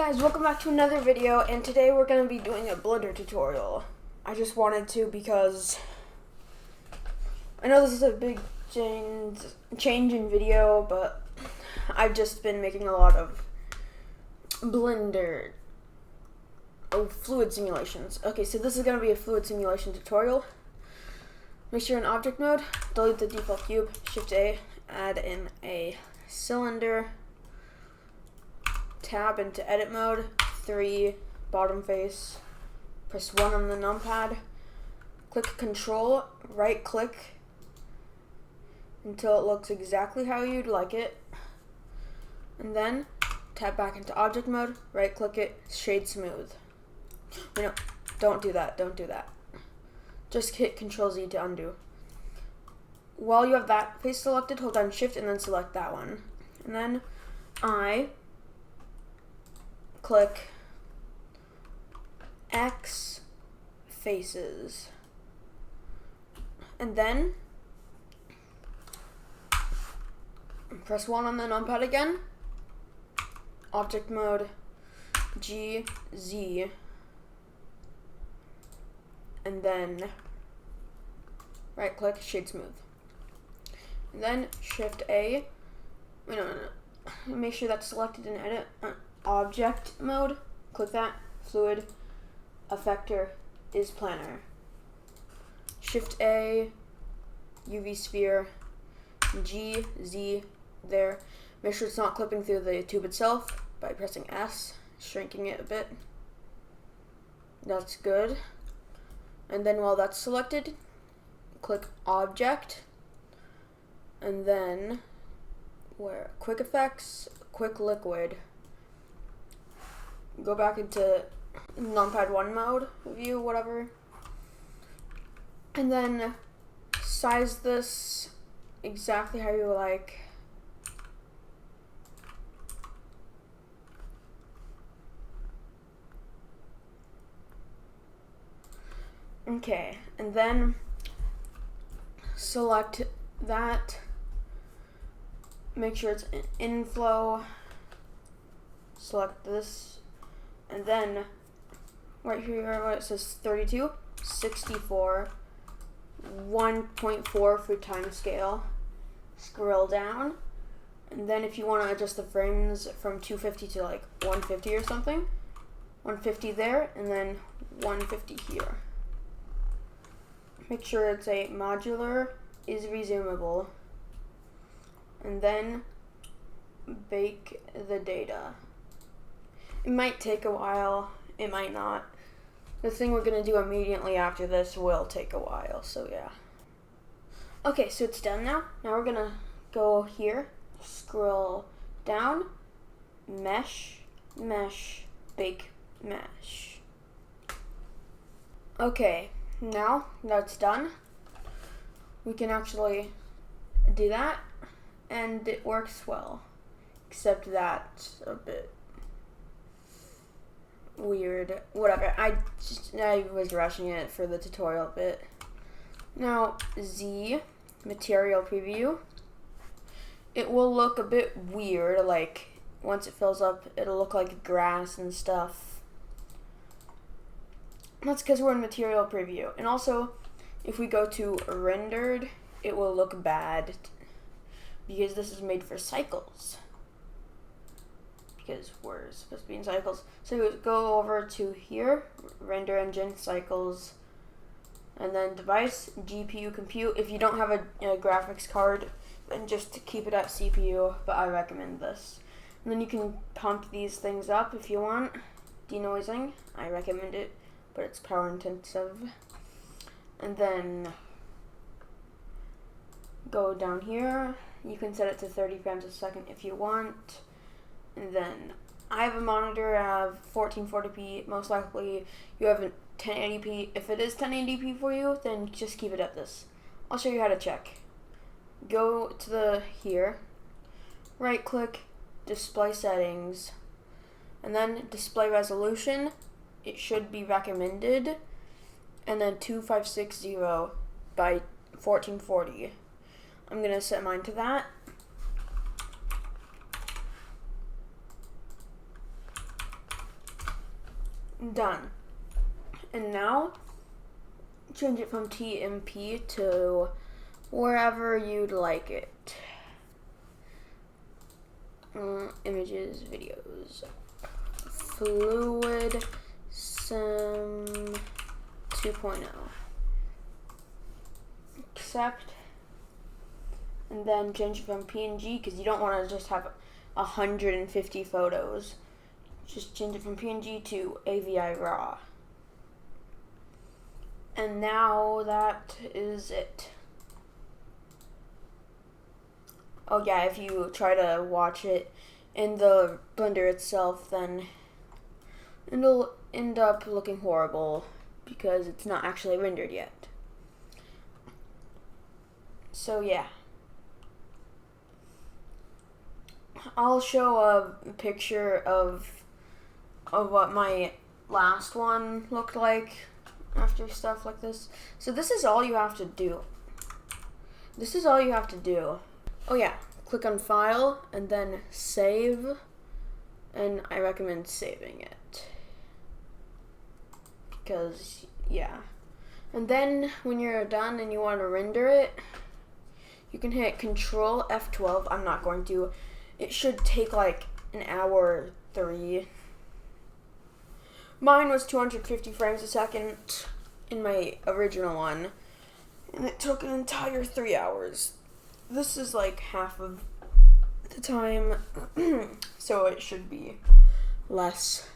guys, welcome back to another video, and today we're going to be doing a Blender tutorial. I just wanted to because I know this is a big change in video, but I've just been making a lot of Blender fluid simulations. Okay, so this is going to be a fluid simulation tutorial. Make sure in object mode, delete the default cube, Shift A, add in a cylinder, tab into edit mode, 3, bottom face, press 1 on the numpad, click Control, right click until it looks exactly how you'd like it, and then tab back into object mode, right click it, shade smooth. No, don't do that. Just hit Control Z to undo. While you have that face selected, hold down Shift and then select that one. And then I click X faces. And then press 1 on the numpad again. Object mode, G, Z. And then right click, shade smooth. And then Shift A. No. Make sure that's selected in edit. Object mode. Click that. Fluid. Effector is planar. Shift A. UV sphere. G, Z. There. Make sure it's not clipping through the tube itself by pressing S, shrinking it a bit. That's good. And then while that's selected, click Object, and then Quick Effects, Quick Liquid. Go back into numpad 1 mode, view, whatever. And then size this exactly how you like. Okay, and then select that, make sure it's inflow, select this, and then right here where it says 32, 64, 1.4 for time scale, scroll down, and then if you want to adjust the frames from 250 to like 150 or something, 150 there, and then 150 here. Make sure it's a modular is resumable, and then bake the data. It might take a while, it might not. The thing we're going to do immediately after this will take a while, so yeah. Okay, so it's done now. Now we're going to go here, scroll down, mesh, bake, mesh. Okay. Now that's done, we can actually do that, and it works well, except that's a bit weird. Whatever, I was rushing it for the tutorial bit. Now Z, material preview, it will look a bit weird, like once it fills up it'll look like grass and stuff. That's because we're in material preview. And also, if we go to rendered, it will look bad because this is made for cycles. Because we're supposed to be in cycles. So we go over to here, render engine, cycles, and then device, GPU, compute. If you don't have a graphics card, then just keep it at CPU, but I recommend this. And then you can pump these things up if you want. Denoising, I recommend it, but it's power intensive. And then go down here. You can set it to 30 frames a second if you want. And then I have a monitor, I have 1440p. Most likely you have a 1080p. If it is 1080p for you, then just keep it at this. I'll show you how to check. Go to here, right click, display settings, and then display resolution. It should be recommended, and then 2560 by 1440. I'm gonna set mine to that. Done. And now change it from TMP to wherever you'd like it. Images, videos, Fluid Sim 2.0. Accept. And then change it from PNG because you don't want to just have 150 photos. Just change it from PNG to AVI RAW. And now that is it. Oh yeah, if you try to watch it in the Blender itself, then it'll end up looking horrible because it's not actually rendered yet. So yeah. I'll show a picture of what my last one looked like after stuff like this. So this is all you have to do. Oh yeah, click on File and then Save, and I recommend saving it because yeah. And then when you're done and you want to render it, you can hit Control F12. I'm not going to. It should take like an hour or 3. Mine was 250 frames a second in my original one, and it took an entire 3 hours. This is like half of the time, so it should be less.